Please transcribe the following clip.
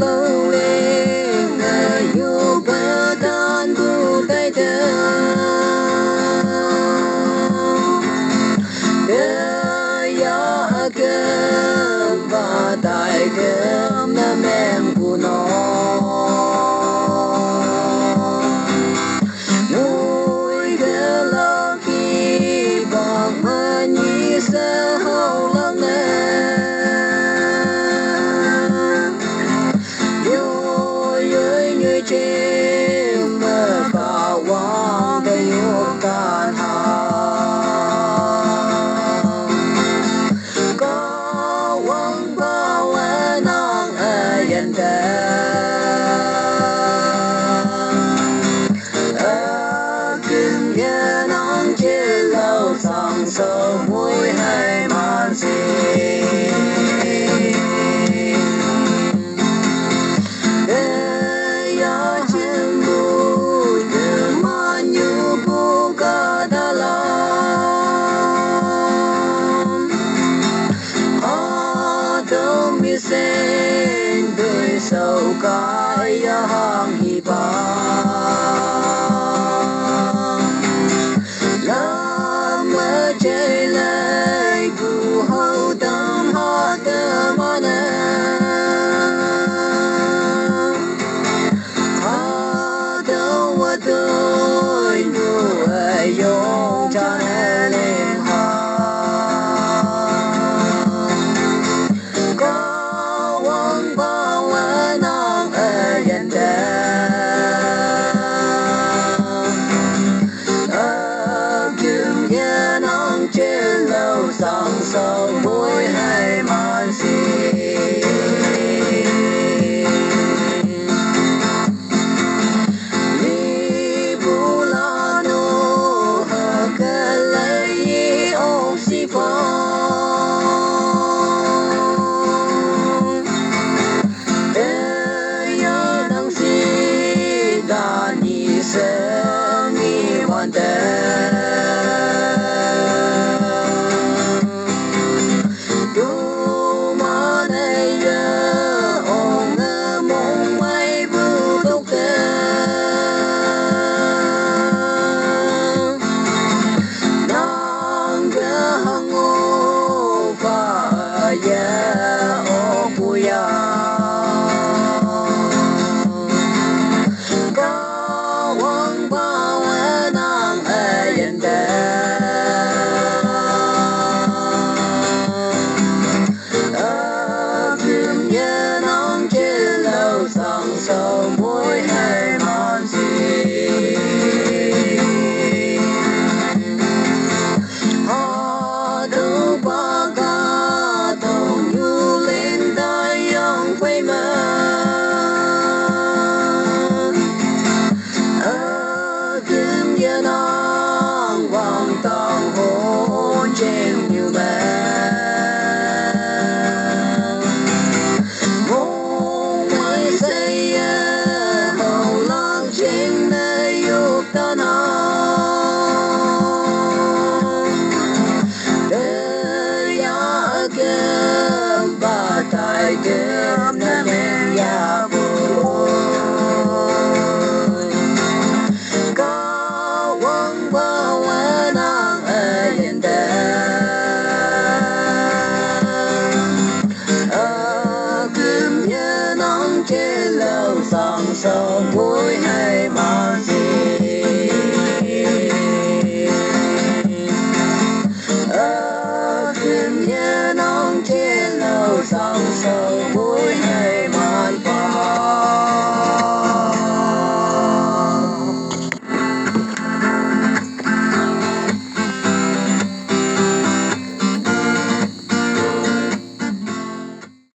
lâu lên yêu bờ tan bu tay thơ cơ và tại cơ na men của nó nuôi cơ lo khi bằng mà nhị sơ hậu lăng nè yêu ơi như chim mà bảo quang cái yêu can hà sâu mũi hay màn gì ya chim bu từ mà như bu ca đa la đâu mi sen đôi sầu ca ya